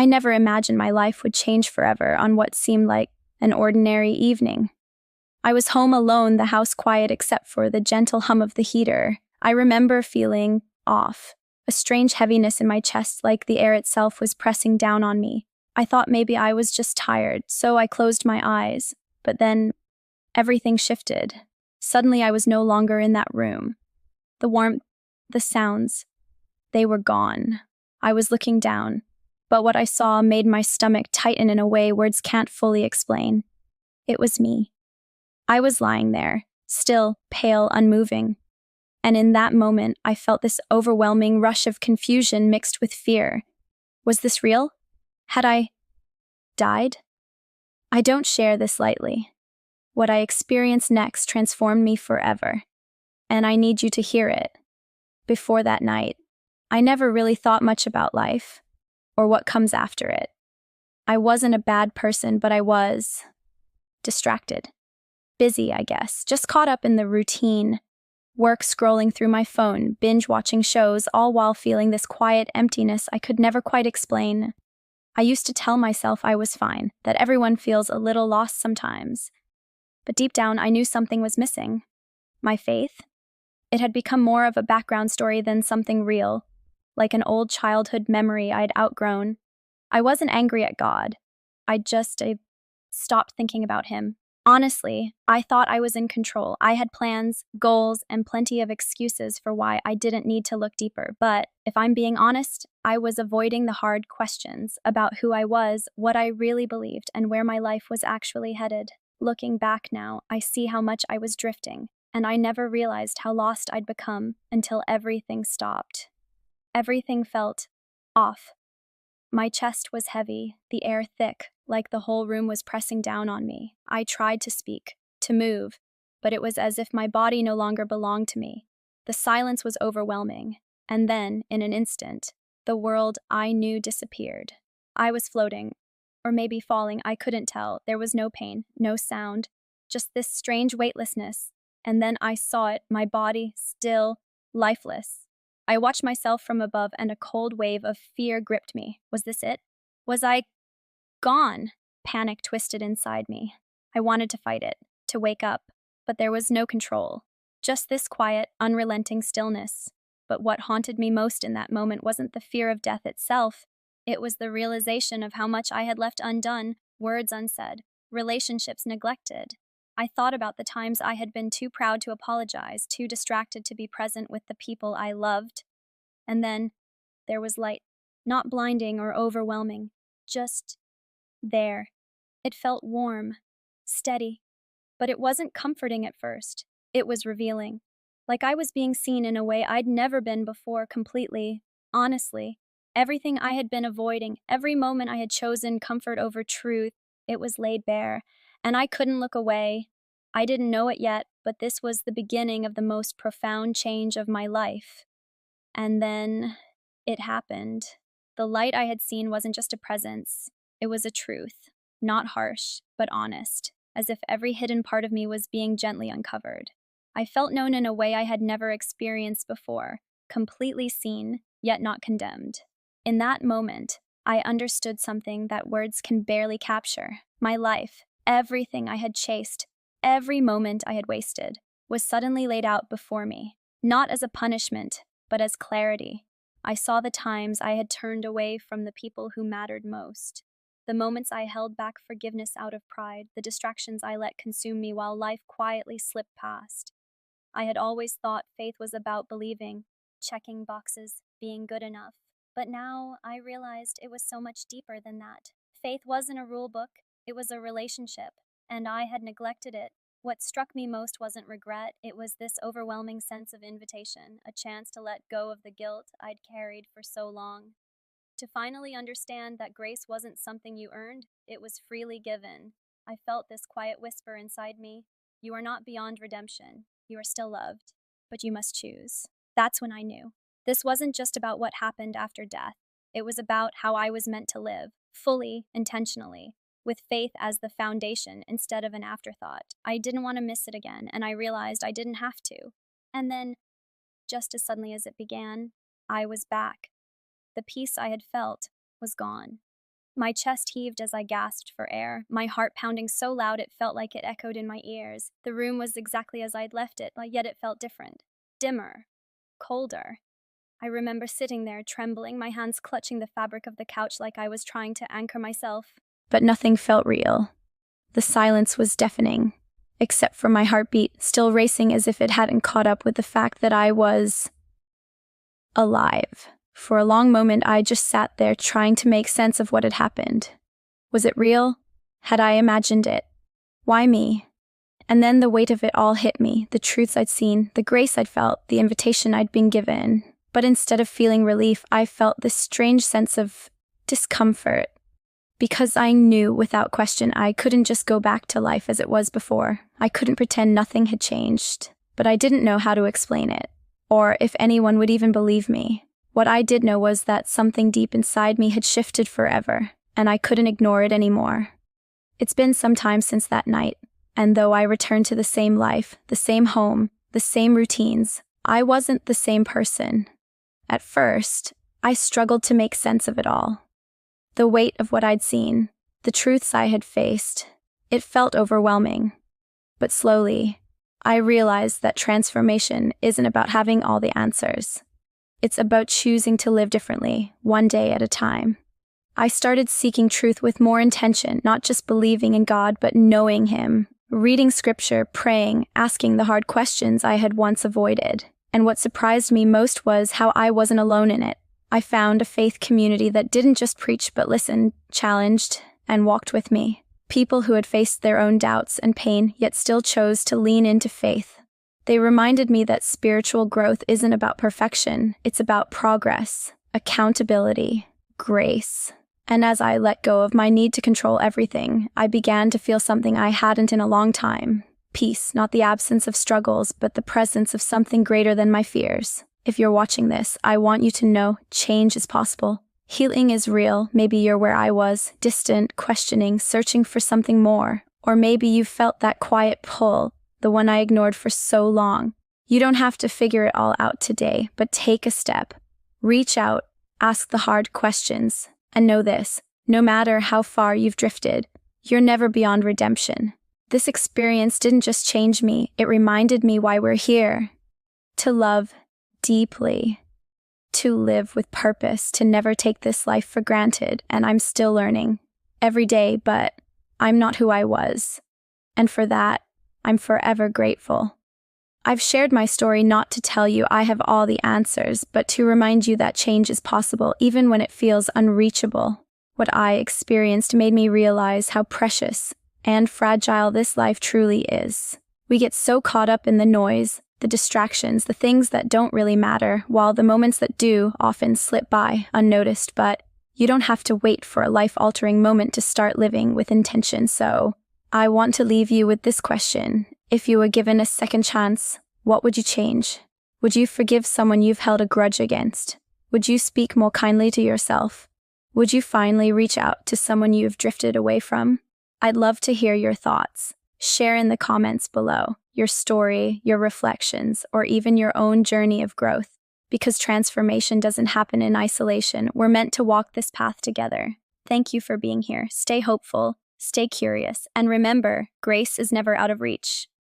I never imagined my life would change forever on what seemed like an ordinary evening. I was home alone, the house quiet except for the gentle hum of the heater. I remember feeling off, a strange heaviness in my chest like the air itself was pressing down on me. I thought maybe I was just tired, so I closed my eyes. But then everything shifted. Suddenly I was no longer in that room. The warmth, the sounds, they were gone. I was looking down, but what I saw made my stomach tighten in a way words can't fully explain. It was me. I was lying there, still, pale, unmoving. And in that moment, I felt this overwhelming rush of confusion mixed with fear. Was this real? Had I died? I don't share this lightly. What I experienced next transformed me forever, and I need you to hear it. Before that night, I never really thought much about life, or what comes after it. I wasn't a bad person, but I was distracted. Busy, I guess, just caught up in the routine. Work, scrolling through my phone, binge watching shows, all while feeling this quiet emptiness I could never quite explain. I used to tell myself I was fine, that everyone feels a little lost sometimes. But deep down, I knew something was missing. My faith? It had become more of a background story than something real, like an old childhood memory I'd outgrown. I wasn't angry at God. I just stopped thinking about him. Honestly, I thought I was in control. I had plans, goals, and plenty of excuses for why I didn't need to look deeper. But if I'm being honest, I was avoiding the hard questions about who I was, what I really believed, and where my life was actually headed. Looking back now, I see how much I was drifting, and I never realized how lost I'd become until everything stopped. Everything felt off. My chest was heavy, the air thick, like the whole room was pressing down on me. I tried to speak, to move, but it was as if my body no longer belonged to me. The silence was overwhelming, and then, in an instant, the world I knew disappeared. I was floating, or maybe falling, I couldn't tell. There was no pain, no sound, just this strange weightlessness. And then I saw it, my body, still, lifeless. I watched myself from above, and a cold wave of fear gripped me. Was this it? Was I gone? Panic twisted inside me. I wanted to fight it, to wake up, but there was no control. Just this quiet, unrelenting stillness. But what haunted me most in that moment wasn't the fear of death itself. It was the realization of how much I had left undone, words unsaid, relationships neglected. I thought about the times I had been too proud to apologize, too distracted to be present with the people I loved. And then there was light, not blinding or overwhelming, just there. It felt warm, steady, but it wasn't comforting at first. It was revealing. Like I was being seen in a way I'd never been before completely, honestly. Everything I had been avoiding, every moment I had chosen comfort over truth, it was laid bare, and I couldn't look away. I didn't know it yet, but this was the beginning of the most profound change of my life. And then it happened. The light I had seen wasn't just a presence, it was a truth, not harsh, but honest, as if every hidden part of me was being gently uncovered. I felt known in a way I had never experienced before, completely seen, yet not condemned. In that moment, I understood something that words can barely capture. My life, everything I had chased, every moment I had wasted, was suddenly laid out before me, not as a punishment, but as clarity. I saw the times I had turned away from the people who mattered most, the moments I held back forgiveness out of pride, the distractions I let consume me while life quietly slipped past. I had always thought faith was about believing, checking boxes, being good enough. But now I realized it was so much deeper than that. Faith wasn't a rule book, it was a relationship, and I had neglected it. What struck me most wasn't regret, it was this overwhelming sense of invitation, a chance to let go of the guilt I'd carried for so long. To finally understand that grace wasn't something you earned, it was freely given. I felt this quiet whisper inside me: you are not beyond redemption. You are still loved, but you must choose. That's when I knew. This wasn't just about what happened after death. It was about how I was meant to live, fully, intentionally, with faith as the foundation instead of an afterthought. I didn't want to miss it again, and I realized I didn't have to. And then, just as suddenly as it began, I was back. The peace I had felt was gone. My chest heaved as I gasped for air, my heart pounding so loud it felt like it echoed in my ears. The room was exactly as I'd left it, but yet it felt different. Dimmer. Colder. I remember sitting there, trembling, my hands clutching the fabric of the couch like I was trying to anchor myself. But nothing felt real. The silence was deafening, except for my heartbeat, still racing as if it hadn't caught up with the fact that I was alive. For a long moment, I just sat there trying to make sense of what had happened. Was it real? Had I imagined it? Why me? And then the weight of it all hit me, the truths I'd seen, the grace I'd felt, the invitation I'd been given. But instead of feeling relief, I felt this strange sense of discomfort. Because I knew without question I couldn't just go back to life as it was before. I couldn't pretend nothing had changed. But I didn't know how to explain it, or if anyone would even believe me. What I did know was that something deep inside me had shifted forever, and I couldn't ignore it anymore. It's been some time since that night, and though I returned to the same life, the same home, the same routines, I wasn't the same person. At first, I struggled to make sense of it all. The weight of what I'd seen, the truths I had faced, it felt overwhelming. But slowly, I realized that transformation isn't about having all the answers. It's about choosing to live differently, one day at a time. I started seeking truth with more intention, not just believing in God, but knowing Him, reading scripture, praying, asking the hard questions I had once avoided. And what surprised me most was how I wasn't alone in it. I found a faith community that didn't just preach but listened, challenged, and walked with me. People who had faced their own doubts and pain, yet still chose to lean into faith. They reminded me that spiritual growth isn't about perfection, it's about progress, accountability, grace. And as I let go of my need to control everything, I began to feel something I hadn't in a long time. Peace, not the absence of struggles, but the presence of something greater than my fears. If you're watching this, I want you to know change is possible. Healing is real. Maybe you're where I was, distant, questioning, searching for something more. Or maybe you felt that quiet pull, the one I ignored for so long. You don't have to figure it all out today, but take a step. Reach out, ask the hard questions, and know this, no matter how far you've drifted, you're never beyond redemption. This experience didn't just change me, it reminded me why we're here. To love deeply, to live with purpose, to never take this life for granted, and I'm still learning. Every day, but I'm not who I was. And for that, I'm forever grateful. I've shared my story not to tell you I have all the answers, but to remind you that change is possible even when it feels unreachable. What I experienced made me realize how precious and fragile this life truly is. We get so caught up in the noise, the distractions, the things that don't really matter, while the moments that do often slip by unnoticed, but you don't have to wait for a life-altering moment to start living with intention, so I want to leave you with this question. If you were given a second chance, what would you change? Would you forgive someone you've held a grudge against? Would you speak more kindly to yourself? Would you finally reach out to someone you've drifted away from? I'd love to hear your thoughts. Share in the comments below your story, your reflections, or even your own journey of growth. Because transformation doesn't happen in isolation, we're meant to walk this path together. Thank you for being here. Stay hopeful, stay curious, and remember, grace is never out of reach.